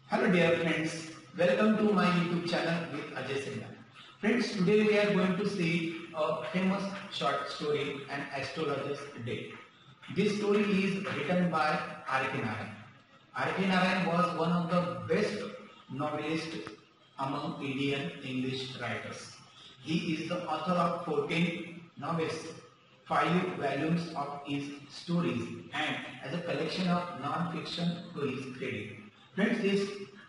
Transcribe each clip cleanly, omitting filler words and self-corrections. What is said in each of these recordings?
Hello dear friends, welcome to my YouTube channel with Ajay Sinha. Friends, today we are going to see a famous short story, An Astrologer's Day. This story is written by R.K. Narayan. R.K. Narayan was one of the best novelists among Indian English writers. He is the author of 14 novels, 5 volumes of his stories, and as a collection of non-fiction to his credit. Friends,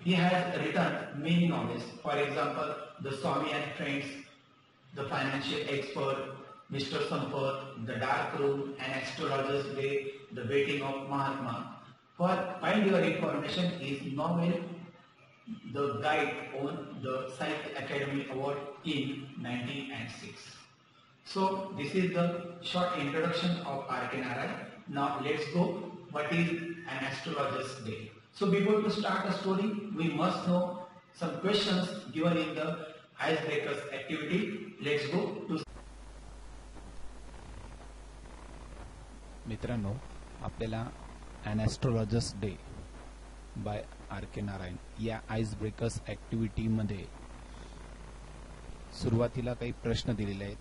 he has written many novels. For example, The Swami and Friends, The Financial Expert, Mr. Sampath, The Dark Room, An Astrologer's Day, The Waiting of Mahatma. For find your information, his novel The Guide won the Sahitya Academy Award in 1906. So this is the short introduction of R.K. Narayan. Now let's go. What is an astrologer's day? So before to start the story, we must know some questions given in the icebreakers activity. Let's go to. मित्रांनो, आपल्याला an astrologer's day by R.K. Narayan या ice breakers ॲक्टिव्हिटीमध्ये सुरुवातीला काही प्रश्न दिलेले आहेत.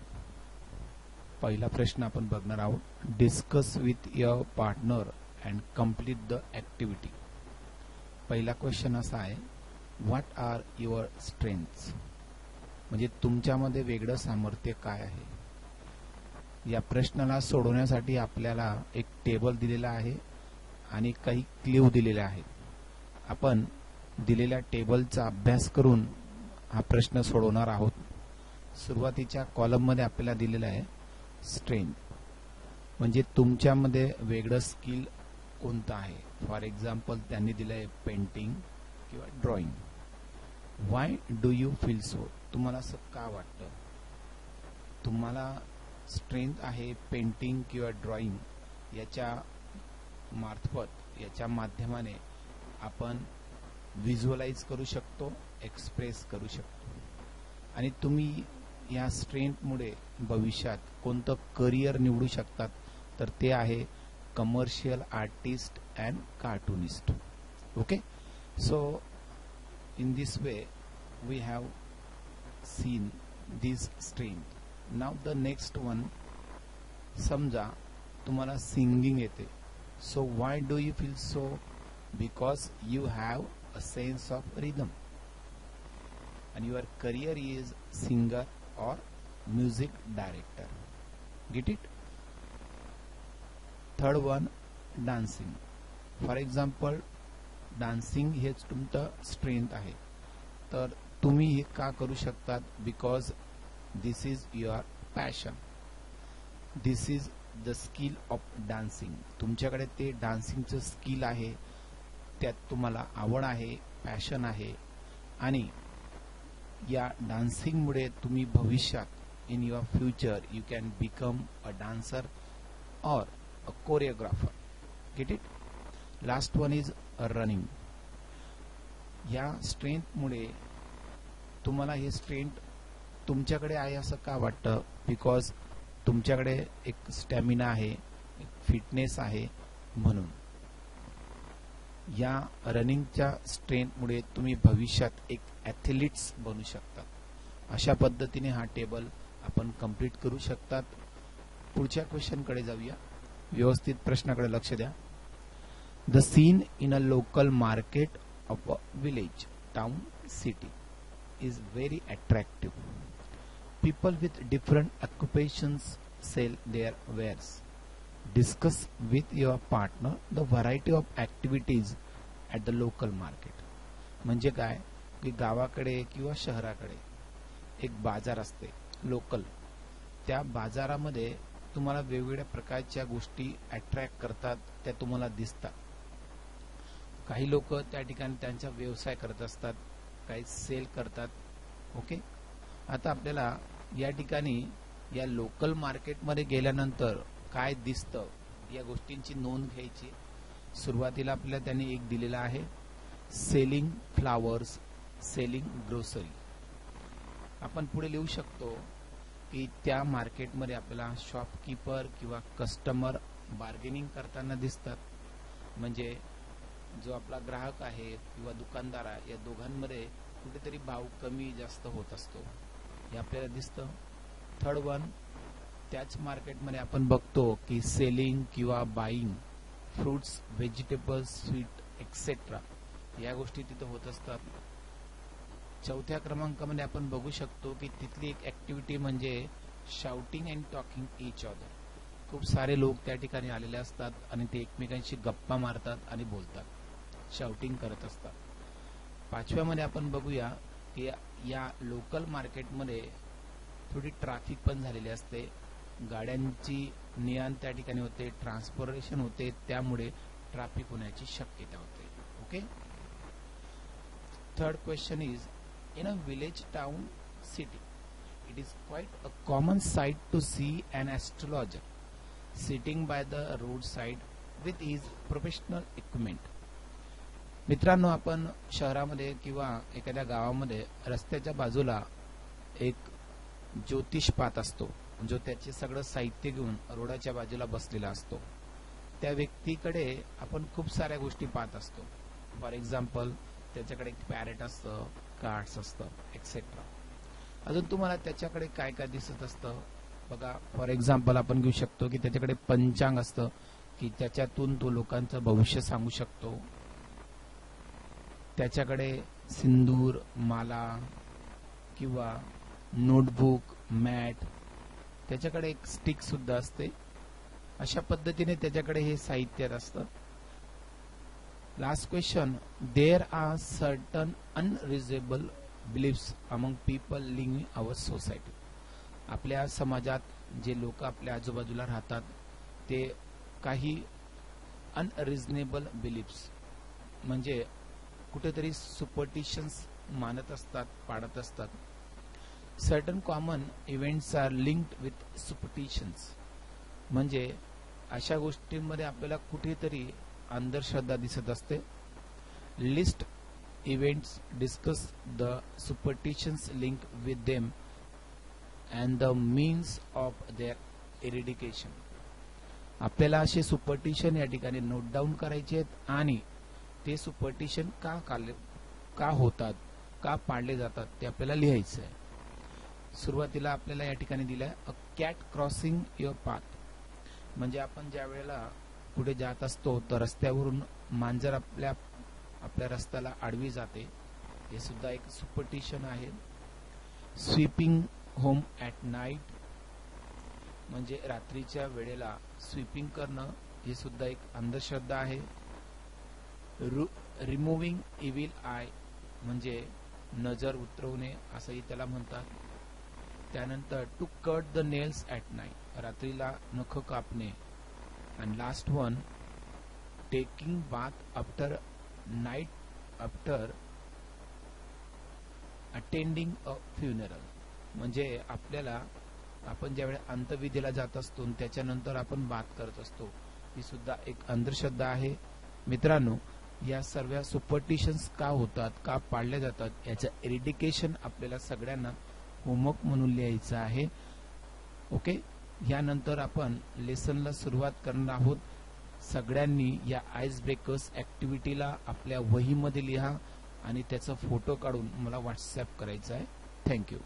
पहिला प्रश्न आपण बघणार आहोत. Discuss with your partner and complete the activity. पहिला क्वेश्चन असा आहे, व्हॉट आर युअर स्ट्रेंथ्स, म्हणजे तुमच्यामध्ये वेगळं सामर्थ्य काय आहे. या प्रश्नाला सोडवण्यासाठी आपल्याला एक टेबल दिलेला आहे आणि काही क्ल्यू दिलेले आहेत. आपण दिलेल्या टेबलचा अभ्यास करून हा प्रश्न सोडवणार आहोत. सुरुवातीच्या कॉलममध्ये आपल्याला दिलेला आहे स्ट्रेंथ, म्हणजे तुमच्यामध्ये वेगळं स्किल कोणतं आहे. फॉर एक्झाम्पल त्यांनी दिलं आहे पेंटिंग किंवा drawing. Why do you feel so, तुम्हाला असं का वाटतं. तुम्हाला स्ट्रेंथ आहे पेंटिंग किंवा ड्रॉइंग, याच्या मार्फत याच्या माध्यमाने आपण व्हिज्युअलाइज करू शकतो, एक्सप्रेस करू शकतो. आणि तुम्ही या स्ट्रेंथमुळे भविष्यात कोणतं करिअर निवडू शकतात, तर ते आहे commercial artist and cartoonist. Okay, so in this way we have seen this strength. Now the next one, समजा तुम्हाला सिंगिंग येते. So why do you feel so, because you have a sense of rhythm and your career is singer or music director. Get it? Third one, dancing. For example, dancing हेच तुमचं strength आहे, तर तुम्ही हे का करू शकतात, because this is your passion, this is the skill of dancing. तुमच्याकडे ते डान्सिंगचं स्किल आहे, त्यात तुम्हाला आवड आहे, पॅशन आहे. आणि या डान्सिंगमुळे तुम्ही भविष्यात in your future you can become a dancer और a choreographer. Get it? Last one is running. या स्ट्रेंथमुळे तुम्हाला हे स्ट्रेंथ तुमच्याकडे आहे असं का वाटतं, बिकॉज तुमच्याकडे एक स्टॅमिना आहे, एक फिटनेस आहे. म्हणून या रनिंगच्या स्ट्रेंथमुळे तुम्ही भविष्यात एक ॲथलीट्स बनू शकतात. अशा पद्धतीने हा टेबल आपण कंप्लीट करू शकतात. पुढच्या क्वेश्चनकडे जाऊया. व्यवस्थित प्रश्नाकडे लक्ष द्या. The scene in a local market of a village, town, city is very attractive. People with different occupations sell their wares. Discuss with your partner the variety of activities at the local market. म्हणजे काय की गावाकडे किंवा शहराकडे एक बाजार असते local. त्या बाजारामध्ये तुम्हाला वेगवेगळ्या प्रकारच्या गोष्टी अट्रॅक्ट करतात, त्या तुम्हाला दिसतात. काही लोक त्या ठिकाणी त्यांचा व्यवसाय करत असतात, काही सेल करतात. ओके, आता आपल्याला या ठिकाणी या लोकल मार्केटमध्ये गेल्यानंतर काय दिसतं या गोष्टींची नोंद घ्यायची. सुरुवातीला आपल्याला त्यांनी एक दिलेला आहे, सेलिंग फ्लावर्स, सेलिंग ग्रोसरी. आपण पुढे लिहू शकतो की त्या मार्केटमध्ये आपल्याला शॉपकीपर किंवा कस्टमर बार्गेनिंग करताना दिसतात. म्हणजे जो आपला ग्राहक आहे किंवा दुकानदार आहे या दोघांमध्ये कुठेतरी भाव कमी जास्त होत असतो हे आपल्याला दिसतं. थर्ड वन, त्याच मार्केटमध्ये आपण बघतो की सेलिंग किंवा buying fruits, vegetables, sweet etcetera या गोष्टी तिथे होत असतात. चौथ्या क्रमांकामध्ये आपण बघू शकतो की तिथली एक ऍक्टिव्हिटी म्हणजे shouting and talking each other. खूप सारे लोक त्या ठिकाणी आलेले असतात आणि ते एकमेकांशी गप्पा मारतात आणि बोलतात, शाउटिंग करत असतात. पाचव्यामध्ये आपण बघूया की या लोकल मार्केटमध्ये थोडी ट्रॅफिक पण झालेली असते, गाड्यांची ने-आण त्या ठिकाणी होते, ट्रान्सपोर्टेशन होते, त्यामुळे ट्रॅफिक होण्याची शक्यता होते. Okay. Third question is, in a village, town, city, it is quite a common sight to see an astrologer sitting by the roadside with his professional equipment. मित्रांनो, आपण शहरामध्ये किंवा एखाद्या गावामध्ये रस्त्याच्या बाजूला एक ज्योतिष पाहत असतो जो त्याचे सगळं साहित्य घेऊन रोडाच्या बाजूला बसलेला असतो. त्या व्यक्तीकडे आपण खूप साऱ्या गोष्टी पाहत असतो. फॉर एक्झाम्पल, त्याच्याकडे एक पॅरेट असतं, कार्ड्स असतं, एक्सेट्रा. अजून तुम्हाला त्याच्याकडे काय काय दिसत असतं बघा. फॉर एक्झाम्पल आपण घेऊ शकतो की त्याच्याकडे पंचांग असतं की त्याच्यातून तो लोकांचं भविष्य सांगू शकतो. त्याच्याकडे सिंदूर, माला किंवा नोटबुक, मॅट, त्याच्याकडे एक स्टिक सुद्धा असते. अशा पद्धतीने त्याच्याकडे हे साहित्य असतं. Last question, there are certain unreasonable beliefs among people living in our society. आपल्या समाजात जे लोक आपल्या आजूबाजूला राहतात ते काही अनरिझनेबल बिलीफ्स म्हणजे कुठेतरी सुपरस्टिशन्स मानत असतात, पाळत असतात. Certain common events are linked with superstitions म्हणजे अशा गोष्टींमध्ये आपल्याला कुठेतरी अंधश्रद्धा दिसत असते. List events discuss the superstitions link with them and the means of their eradication. आपल्याला असे सुपरस्टिशन या ठिकाणी नोट डाऊन करायचे आहेत आणि ते सुपरस्टिशन का होतात, का पाळले जातात ते आपल्याला लिहायचं आहे. सुरुवातीला आपल्याला या ठिकाणी दिलंय a cat crossing your path म्हणजे आपण ज्या वेळेला पुढे जात असतो तर रस्त्यावरून मांजर आपल्या रस्त्याला आडवी जाते, हे सुद्धा एक सुपरस्टिशन आहे. स्वीपिंग होम ॲट नाईट म्हणजे रात्रीच्या वेळेला स्वीपिंग करणं हे सुद्धा एक अंधश्रद्धा आहे. रिमूव्हिंग इव्हिल आय म्हणजे नजर उतरवणे असंही त्याला म्हणतात. त्यानंतर to cut the nails at night रात्रीला नख कापणे. And last one, taking bath after night after attending a funeral म्हणजे आपल्याला आपण ज्यावेळी अंत्यविधीला जात असतो त्याच्यानंतर आपण बाथ करत असतो, ही सुद्धा एक अंधश्रद्धा आहे. मित्रांनो, या सर्व सुपरस्टिशन्स का होतात, का पाळल्या जातात याचं इरिडिकेशन आपल्याला सगळ्यांना होमवर्क म्हणून लिहायचं आहे. ओके. यानंतर आपण लेसनला सुरुवात करणार आहोत. सगळ्यांनी या आईस ब्रेकर्स ऍक्टिव्हिटीला आपल्या वहीमध्ये लिहा आणि त्याचा फोटो काढून मला व्हॉट्सअप करायचा आहे. थँक्यू.